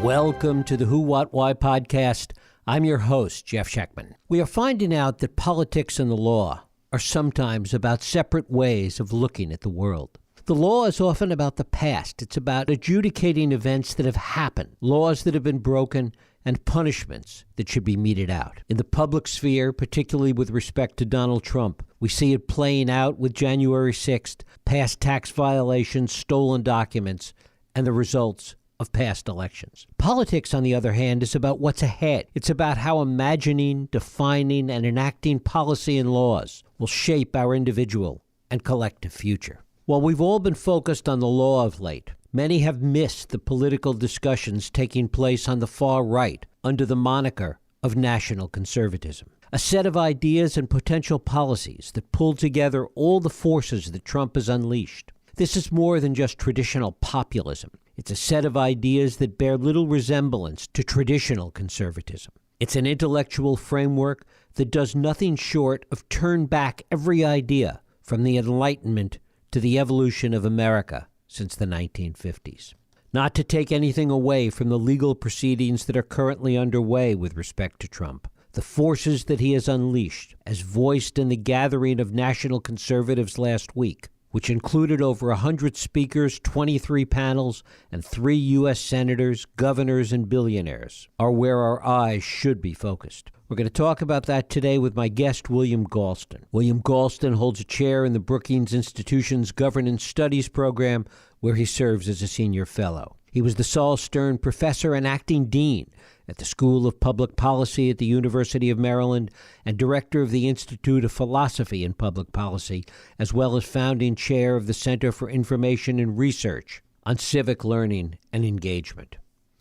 Welcome to the Who, What, Why podcast. I'm your host, Jeff Schechtman. We are finding out that politics and the law are sometimes about separate ways of looking at the world. The law is often about the past. It's about adjudicating events that have happened, laws that have been broken, and punishments that should be meted out. In the public sphere, particularly with respect to Donald Trump, we see it playing out with January 6th, past tax violations, stolen documents, and the results of past elections. Politics, on the other hand, is about what's ahead. It's about how imagining, defining, and enacting policy and laws will shape our individual and collective future. While we've all been focused on the law of late, many have missed the political discussions taking place on the far right under the moniker of national conservatism. A set of ideas and potential policies that pull together all the forces that Trump has unleashed. This is more than just traditional populism. It's a set of ideas that bear little resemblance to traditional conservatism. It's an intellectual framework that does nothing short of turn back every idea from the Enlightenment to the evolution of America since the 1950s. Not to take anything away from the legal proceedings that are currently underway with respect to Trump. The forces that he has unleashed, as voiced in the gathering of national conservatives last week, which included over 100 speakers, 23 panels, and 3 U.S. senators, governors, and billionaires, are where our eyes should be focused. We're going to talk about that today with my guest, William Galston. William Galston holds a chair in the Brookings Institution's Governance Studies program, where he serves as a senior fellow. He was the Saul Stern Professor and Acting Dean at the School of Public Policy at the University of Maryland and Director of the Institute of Philosophy and Public Policy, as well as founding chair of the Center for Information and Research on Civic Learning and Engagement.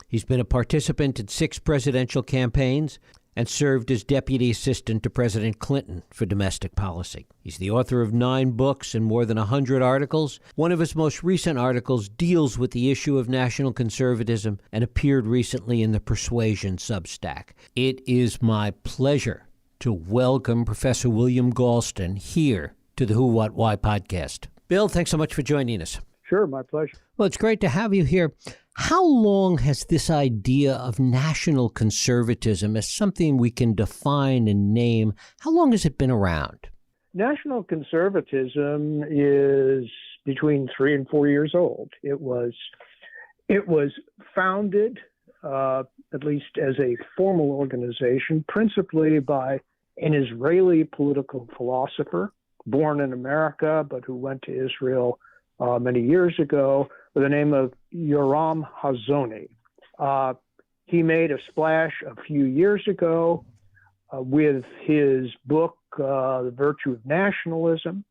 He's been a participant in 6 presidential campaigns and served as Deputy Assistant to President Clinton for domestic policy. He's the author of 9 books and more than 100 articles. One of his most recent articles deals with the issue of national conservatism and appeared recently in the Persuasion Substack. It is my pleasure to welcome Professor William Galston here to the Who, What, Why podcast. Bill, thanks so much for joining us. Sure, my pleasure. Well, it's great to have you here. How long has this idea of national conservatism as something we can define and name, how long has it been around? National conservatism is between 3 and 4 years old. It was founded, at least as a formal organization, principally by an Israeli political philosopher born in America, but who went to Israel many years ago, with the name of Yoram Hazony. He made a splash a few years ago with his book, The Virtue of Nationalism,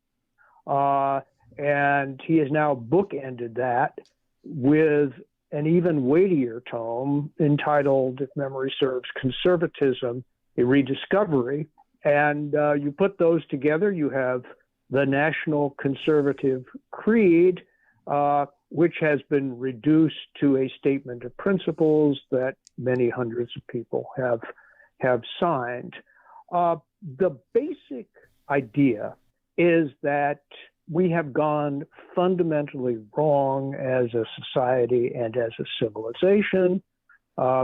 and he has now bookended that with an even weightier tome entitled, if memory serves, Conservatism, a Rediscovery. And you put those together, you have the National Conservative Creed, which has been reduced to a statement of principles that many hundreds of people have signed. The basic idea is that we have gone fundamentally wrong as a society and as a civilization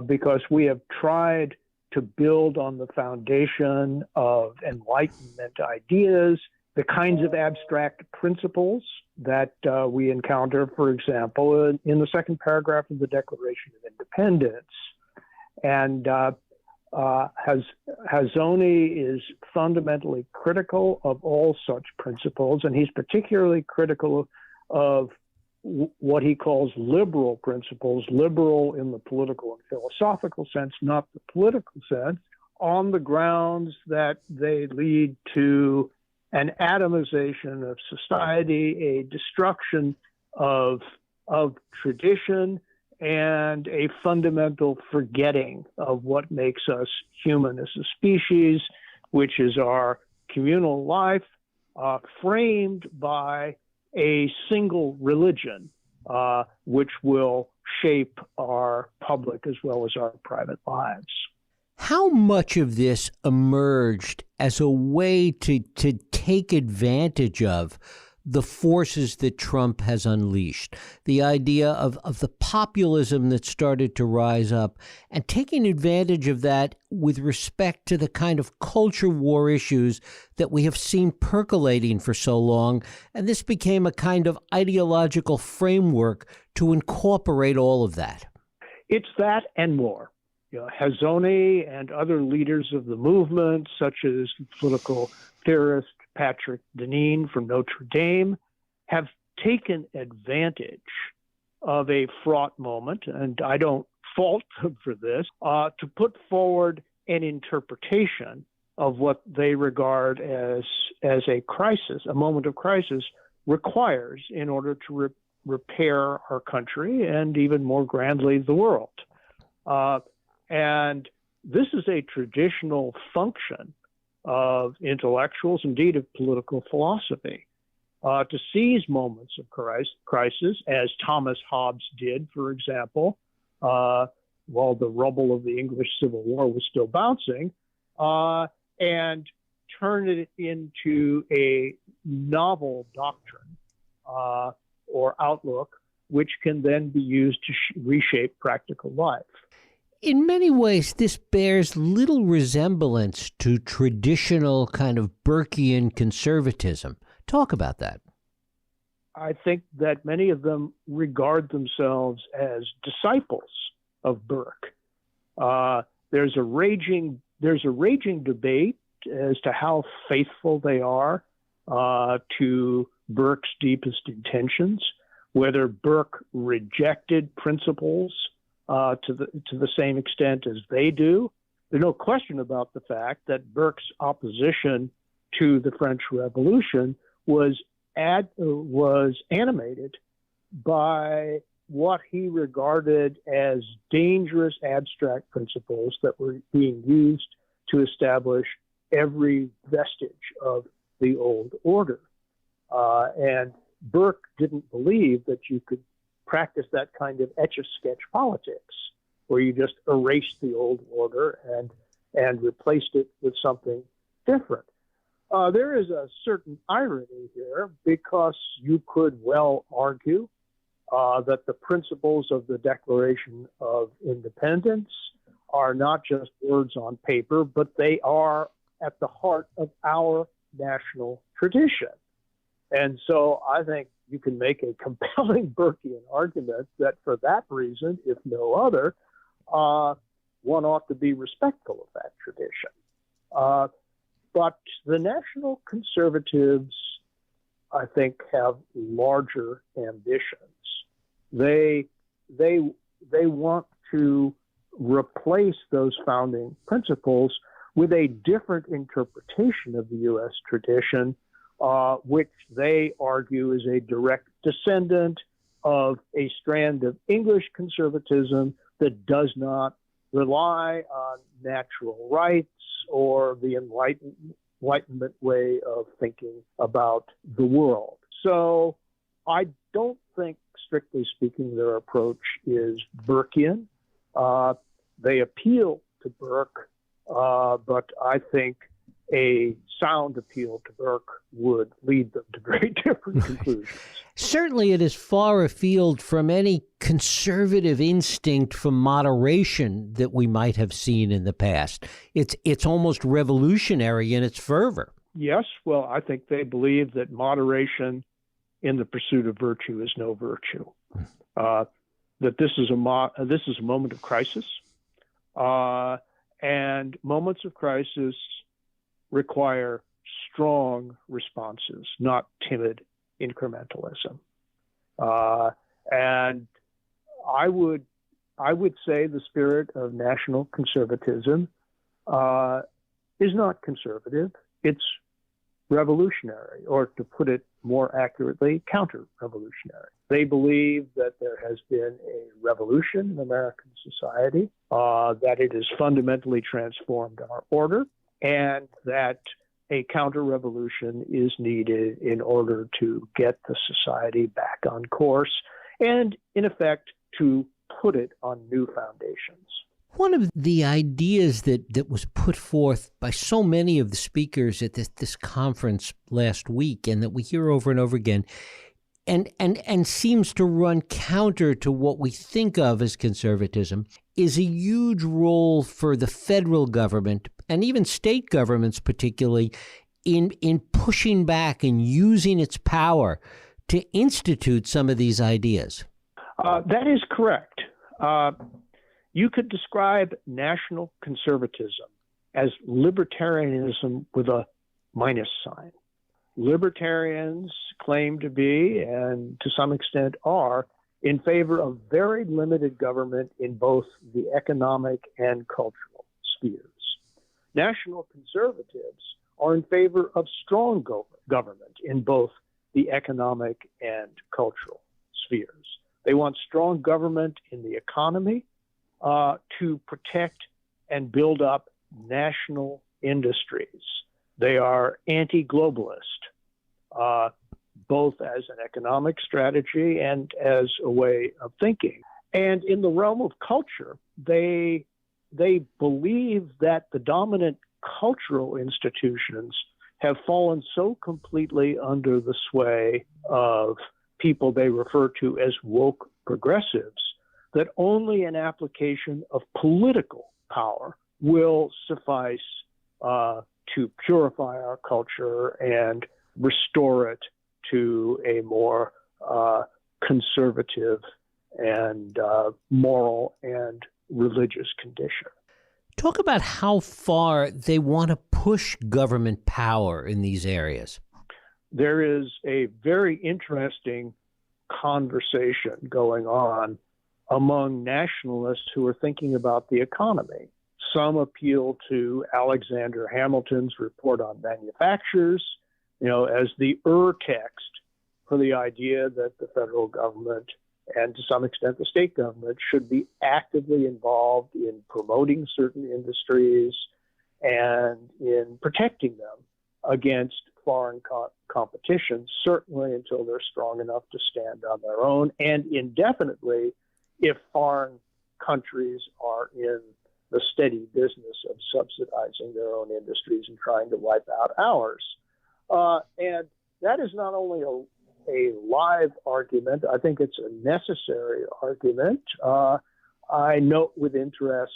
because we have tried to build on the foundation of Enlightenment ideas, the kinds of abstract principles that we encounter, for example, in the second paragraph of the Declaration of Independence. And Hazony is fundamentally critical of all such principles, and he's particularly critical of what he calls liberal principles, liberal in the political and philosophical sense, not the political sense, on the grounds that they lead to an atomization of society, a destruction of tradition, and a fundamental forgetting of what makes us human as a species, which is our communal life, framed by a single religion, which will shape our public as well as our private lives. How much of this emerged as a way to take advantage of the forces that Trump has unleashed, the idea of the populism that started to rise up, and taking advantage of that with respect to the kind of culture war issues that we have seen percolating for so long. And this became a kind of ideological framework to incorporate all of that. It's that and more. Hazony and other leaders of the movement, such as political theorist Patrick Deneen from Notre Dame, have taken advantage of a fraught moment, and I don't fault them for this, to put forward an interpretation of what they regard as a crisis, a moment of crisis requires in order to repair our country and even more grandly the world. And this is a traditional function of intellectuals, indeed of political philosophy, to seize moments of crisis, as Thomas Hobbes did, for example, while the rubble of the English Civil War was still bouncing, and turn it into a novel doctrine or outlook, which can then be used to reshape practical life. In many ways, this bears little resemblance to traditional kind of Burkean conservatism. Talk about that. I think that many of them regard themselves as disciples of Burke. There's a raging debate as to how faithful they are to Burke's deepest intentions, whether Burke rejected principles to the same extent as they do. There's no question about the fact that Burke's opposition to the French Revolution was animated by what he regarded as dangerous abstract principles that were being used to establish every vestige of the old order. And Burke didn't believe that you could practice that kind of etch-a-sketch politics, where you just erased the old order and replaced it with something different. There is a certain irony here, because you could well argue that the principles of the Declaration of Independence are not just words on paper, but they are at the heart of our national tradition. And so I think you can make a compelling Burkean argument that for that reason, if no other, one ought to be respectful of that tradition. But the national conservatives, I think, have larger ambitions. They want to replace those founding principles with a different interpretation of the U.S. tradition, which they argue is a direct descendant of a strand of English conservatism that does not rely on natural rights or the Enlightenment way of thinking about the world. So I don't think, strictly speaking, their approach is Burkean. They appeal to Burke, but I think a sound appeal to Burke would lead them to very different conclusions. Certainly it is far afield from any conservative instinct for moderation that we might have seen in the past. It's almost revolutionary in its fervor. Yes, well, I think they believe that moderation in the pursuit of virtue is no virtue. That this is a moment of crisis, and moments of crisis require strong responses, not timid incrementalism. And I would say the spirit of national conservatism is not conservative. It's revolutionary, or to put it more accurately, counter-revolutionary. They believe that there has been a revolution in American society, that it has fundamentally transformed our order, and that a counter-revolution is needed in order to get the society back on course and, in effect, to put it on new foundations. One of the ideas that was put forth by so many of the speakers at this conference last week, and that we hear over and over again, and seems to run counter to what we think of as conservatism, is a huge role for the federal government and even state governments particularly in pushing back and using its power to institute some of these ideas. That is correct. You could describe national conservatism as libertarianism with a minus sign. Libertarians claim to be, and to some extent are, in favor of very limited government in both the economic and cultural spheres. National conservatives are in favor of strong government in both the economic and cultural spheres. They want strong government in the economy to protect and build up national industries. They are anti-globalist, both as an economic strategy and as a way of thinking. And in the realm of culture, they believe that the dominant cultural institutions have fallen so completely under the sway of people they refer to as woke progressives that only an application of political power will suffice to purify our culture and restore it to a more conservative and moral and religious condition. Talk about how far they want to push government power in these areas. There is a very interesting conversation going on among nationalists who are thinking about the economy. Some appeal to Alexander Hamilton's report on manufactures, as the text for the idea that the federal government and to some extent the state government should be actively involved in promoting certain industries and in protecting them against foreign competition, certainly until they're strong enough to stand on their own, and indefinitely if foreign countries are in the steady business of subsidizing their own industries and trying to wipe out ours. And that is not only a live argument, I think it's a necessary argument. I note with interest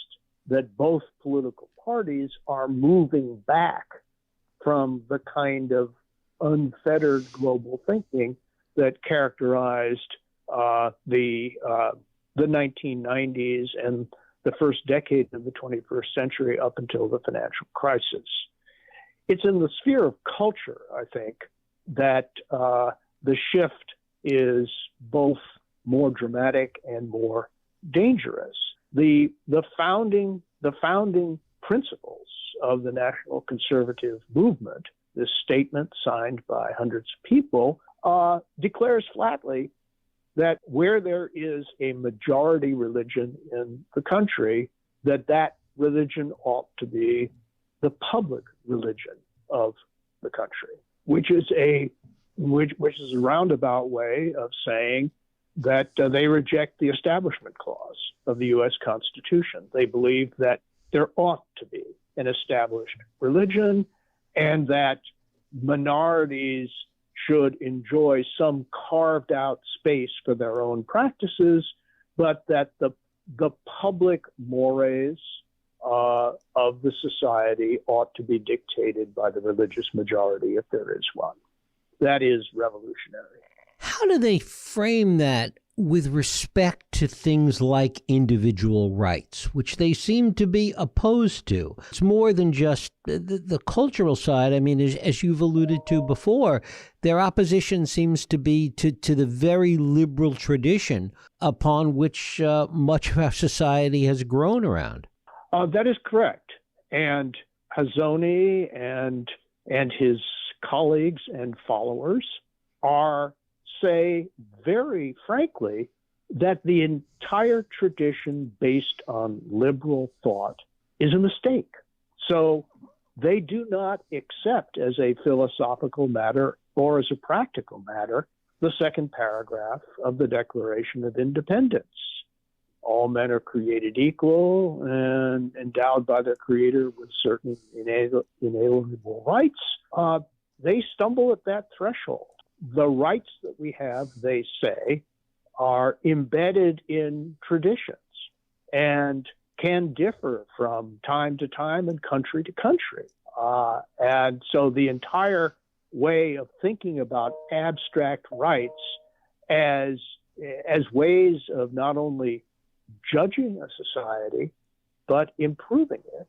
that both political parties are moving back from the kind of unfettered global thinking that characterized the 1990s and the first decade of the 21st century up until the financial crisis. It's in the sphere of culture, I think, that the shift is both more dramatic and more dangerous. The founding principles of the national conservative movement, this statement signed by hundreds of people, declares flatly that where there is a majority religion in the country, that religion ought to be the public religion of the country, which is a roundabout way of saying that they reject the Establishment Clause of the U.S. Constitution. They believe that there ought to be an established religion and that minorities should enjoy some carved out space for their own practices, but that the public mores of the society ought to be dictated by the religious majority if there is one. That is revolutionary. How do they frame that with respect to things like individual rights, which they seem to be opposed to? It's more than just the cultural side. I mean, as you've alluded to before, their opposition seems to be to the very liberal tradition upon which much of our society has grown around. That is correct. And Hazony and his colleagues and followers say very frankly that the entire tradition based on liberal thought is a mistake. So they do not accept as a philosophical matter or as a practical matter the second paragraph of the Declaration of Independence. all men are created equal and endowed by their creator with certain inalienable rights, they stumble at that threshold. The rights that we have, they say, are embedded in traditions and can differ from time to time and country to country. And so the entire way of thinking about abstract rights as ways of not only judging a society, but improving it,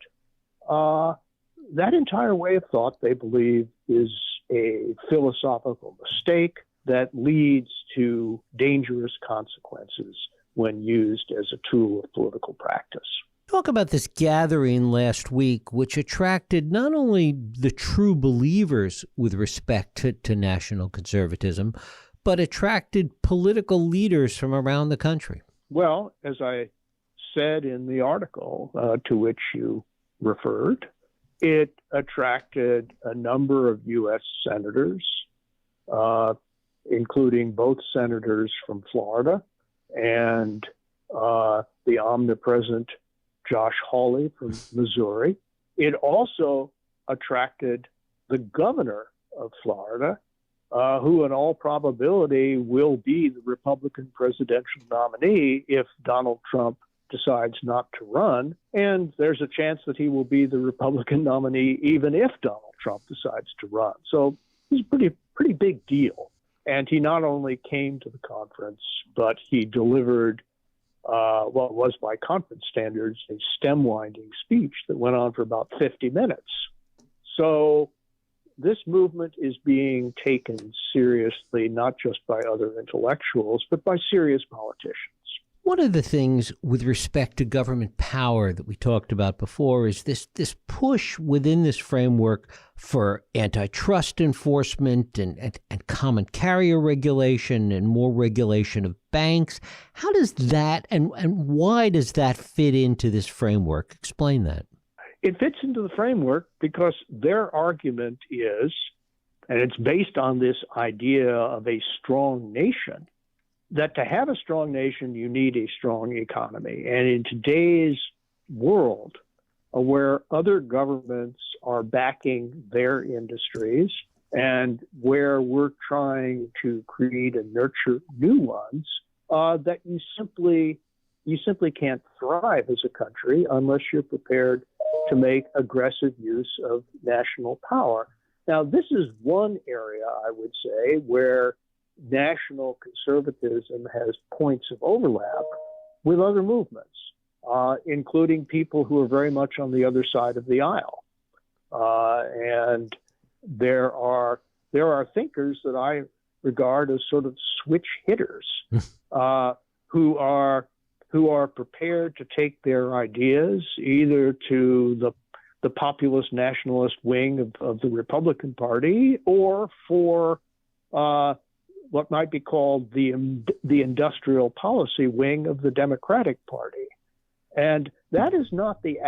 that entire way of thought, they believe, is a philosophical mistake that leads to dangerous consequences when used as a tool of political practice. Talk about this gathering last week, which attracted not only the true believers with respect to national conservatism, but attracted political leaders from around the country. Well, as I said in the article to which you referred, it attracted a number of U.S. senators, including both senators from Florida and the omnipresent Josh Hawley from Missouri. It also attracted the governor of Florida, who in all probability will be the Republican presidential nominee if Donald Trump decides not to run. And there's a chance that he will be the Republican nominee even if Donald Trump decides to run. So it's a pretty big deal. And he not only came to the conference, but he delivered what was by conference standards a stem-winding speech that went on for about 50 minutes. So this movement is being taken seriously, not just by other intellectuals, but by serious politicians. One of the things with respect to government power that we talked about before is this push within this framework for antitrust enforcement and common carrier regulation and more regulation of banks. How does that and why does that fit into this framework? Explain that. It fits into the framework because their argument is, and it's based on this idea of a strong nation, that to have a strong nation, you need a strong economy. And in today's world, where other governments are backing their industries and where we're trying to create and nurture new ones, that you simply can't thrive as a country unless you're prepared to make aggressive use of national power. Now, this is one area, I would say, where national conservatism has points of overlap with other movements, including people who are very much on the other side of the aisle. And there are thinkers that I regard as sort of switch hitters who are prepared to take their ideas either to the populist nationalist wing of the Republican Party or for what might be called the industrial policy wing of the Democratic Party. And that is not the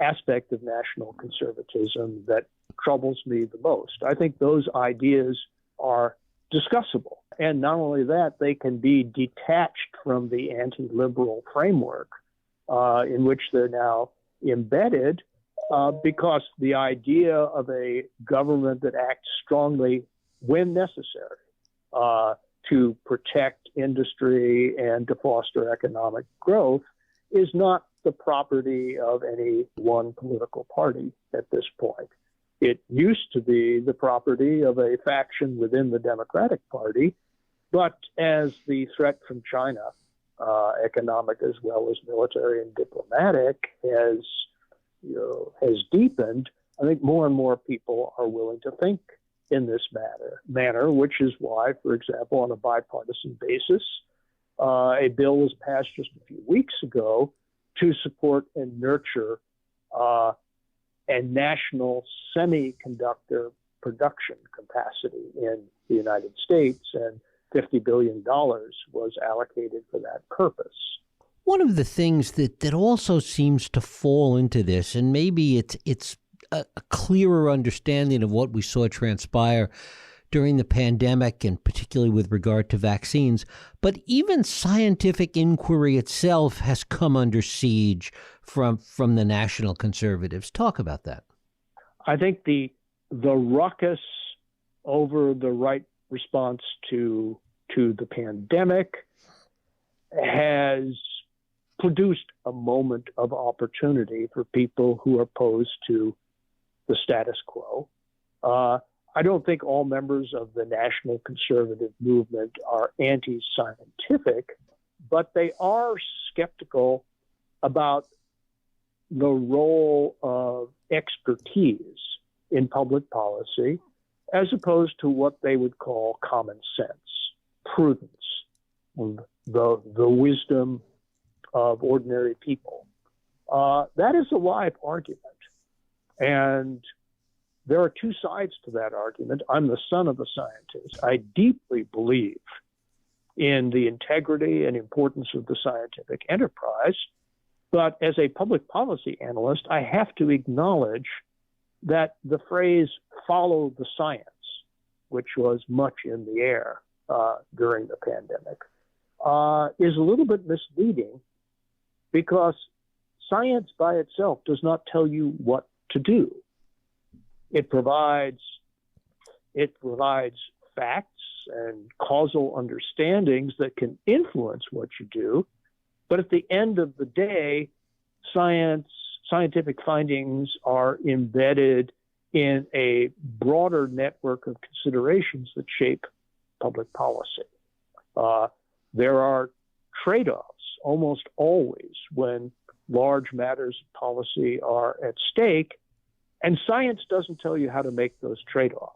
aspect of national conservatism that troubles me the most. I think those ideas are discussable. And not only that, they can be detached from the anti-liberal framework in which they're now embedded, because the idea of a government that acts strongly when necessary to protect industry and to foster economic growth is not the property of any one political party at this point. It used to be the property of a faction within the Democratic Party, but as the threat from China, economic as well as military and diplomatic, has deepened, I think more and more people are willing to think in this manner, which is why, for example, on a bipartisan basis, a bill was passed just a few weeks ago to support and nurture a national semiconductor production capacity in the United States, and $50 billion was allocated for that purpose. One of the things that also seems to fall into this, and maybe it's a clearer understanding of what we saw transpire during the pandemic, and particularly with regard to vaccines. But even scientific inquiry itself has come under siege from the national conservatives. Talk about that. I think the ruckus over the right response to the pandemic has produced a moment of opportunity for people who are opposed to the status quo. I don't think all members of the national conservative movement are anti-scientific, but they are skeptical about the role of expertise in public policy as opposed to what they would call common sense, prudence, the wisdom of ordinary people. That is a live argument. And there are two sides to that argument. I'm the son of a scientist. I deeply believe in the integrity and importance of the scientific enterprise. But as a public policy analyst, I have to acknowledge that the phrase follow the science, which was much in the air during the pandemic, is a little bit misleading because science by itself does not tell you what to do. It provides facts and causal understandings that can influence what you do. But at the end of the day, scientific findings are embedded in a broader network of considerations that shape public policy. There are trade-offs almost always when large matters of policy are at stake, and science doesn't tell you how to make those trade-offs.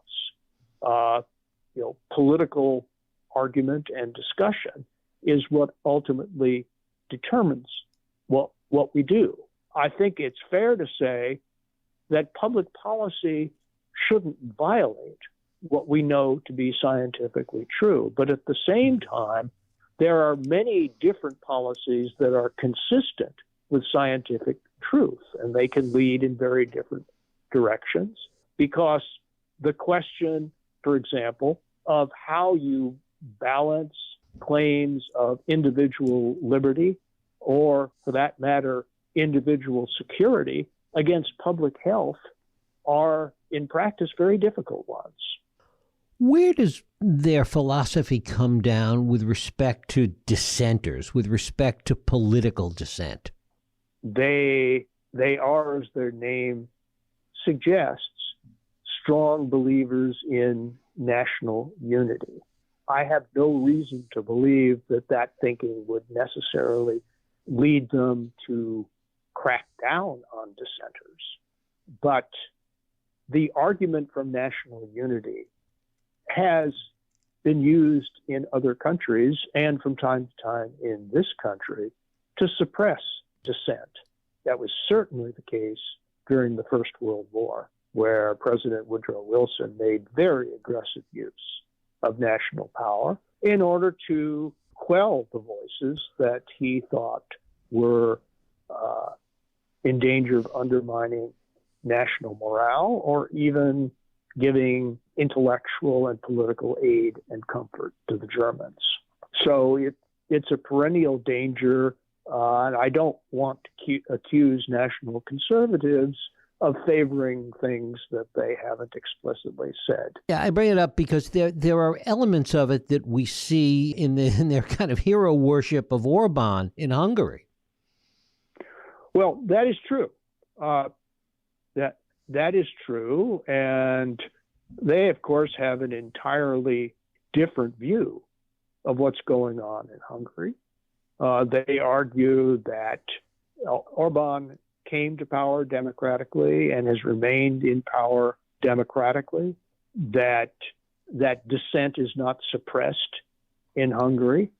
Political argument and discussion is what ultimately determines what we do. I think it's fair to say that public policy shouldn't violate what we know to be scientifically true. But at the same time, there are many different policies that are consistent with scientific truth, and they can lead in very different directions because the question, for example, of how you balance claims of individual liberty or, for that matter, individual security against public health are, in practice, very difficult ones. Where does their philosophy come down with respect to dissenters, with respect to political dissent? They are, as their name suggests, strong believers in national unity. I have no reason to believe that thinking would necessarily lead them to crack down on dissenters. But the argument from national unity has been used in other countries and from time to time in this country to suppress dissent. That was certainly the case during the First World War, where President Woodrow Wilson made very aggressive use of national power in order to quell the voices that he thought were in danger of undermining national morale or even giving intellectual and political aid and comfort to the Germans. So it's a perennial danger, and I don't want to accuse national conservatives of favoring things that they haven't explicitly said. Yeah, I bring it up because there are elements of it that we see in their kind of hero worship of Orban in Hungary. Well, that is true. That is true, and they, of course, have an entirely different view of what's going on in Hungary. They argue that Orban came to power democratically and has remained in power democratically, that dissent is not suppressed in Hungary,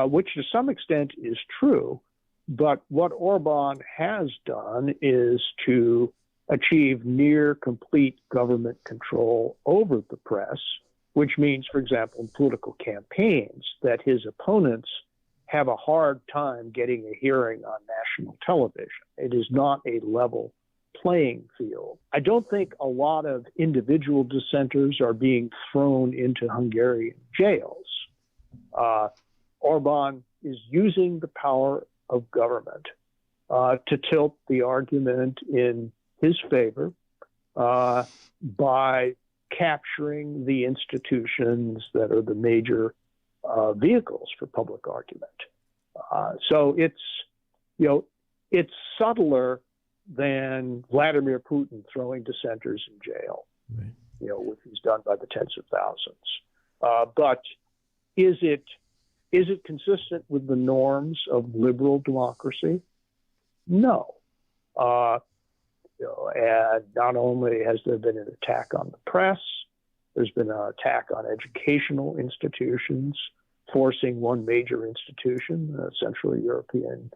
which to some extent is true. But what Orban has done is to achieve near complete government control over the press, which means, for example, in political campaigns, that his opponents have a hard time getting a hearing on national television. It is not a level playing field. I don't think a lot of individual dissenters are being thrown into Hungarian jails. Orban is using the power of government to tilt the argument in his favor by capturing the institutions that are the major vehicles for public argument. So it's subtler than Vladimir Putin throwing dissenters in jail, right. Which he's done by the tens of thousands. But is it consistent with the norms of liberal democracy? No. And not only has there been an attack on the press, there's been an attack on educational institutions, forcing one major institution, a Central European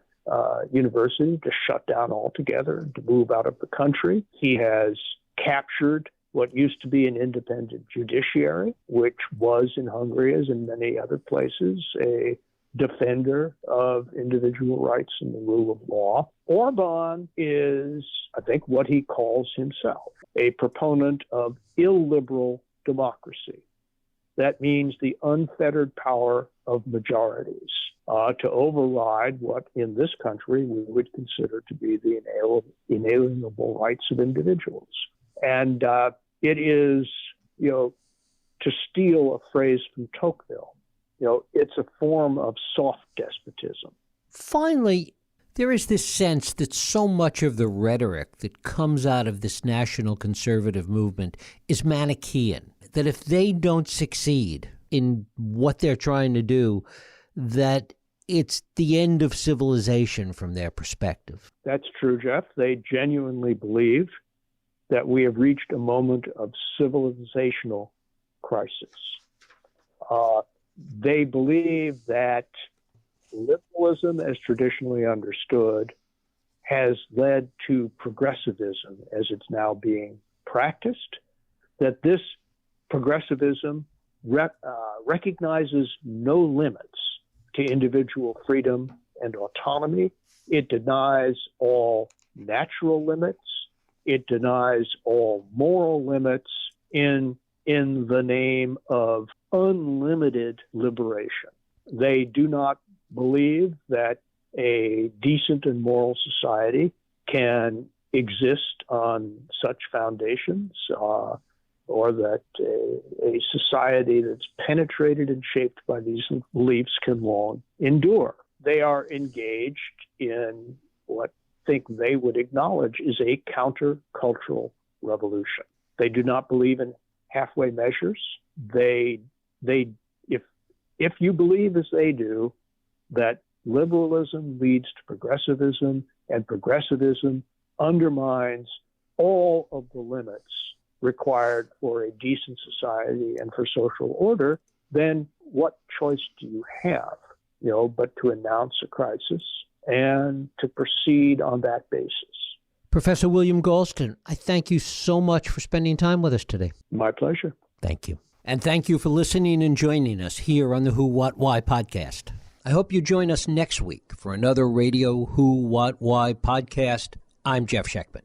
university, to shut down altogether and to move out of the country. He has captured what used to be an independent judiciary, which was in Hungary, as in many other places, a defender of individual rights and the rule of law. Orban is, I think, what he calls himself, a proponent of illiberal democracy. That means the unfettered power of majorities to override what in this country we would consider to be the inalienable rights of individuals. And it is, to steal a phrase from Tocqueville, it's a form of soft despotism. Finally, there is this sense that so much of the rhetoric that comes out of this national conservative movement is Manichaean, that if they don't succeed in what they're trying to do, that it's the end of civilization from their perspective. That's true, Jeff. They genuinely believe that we have reached a moment of civilizational crisis. They believe that liberalism, as traditionally understood, has led to progressivism as it's now being practiced, that this progressivism recognizes no limits to individual freedom and autonomy. It denies all natural limits. It denies all moral limits in the name of unlimited liberation. They do not believe that a decent and moral society can exist on such foundations, or that a society that's penetrated and shaped by these beliefs can long endure. They are engaged in what I think they would acknowledge is a countercultural revolution. They do not believe in halfway measures. If you believe as they do that liberalism leads to progressivism and progressivism undermines all of the limits required for a decent society and for social order, then what choice do you have, but to announce a crisis and to proceed on that basis? Professor William Galston, I thank you so much for spending time with us today. My pleasure. Thank you. And thank you for listening and joining us here on the Who, What, Why podcast. I hope you join us next week for another Radio Who, What, Why podcast. I'm Jeff Sheckman.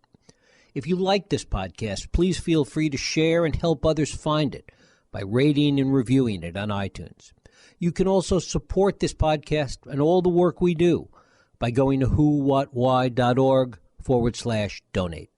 If you like this podcast, please feel free to share and help others find it by rating and reviewing it on iTunes. You can also support this podcast and all the work we do by going to whowhatwhy.org/donate.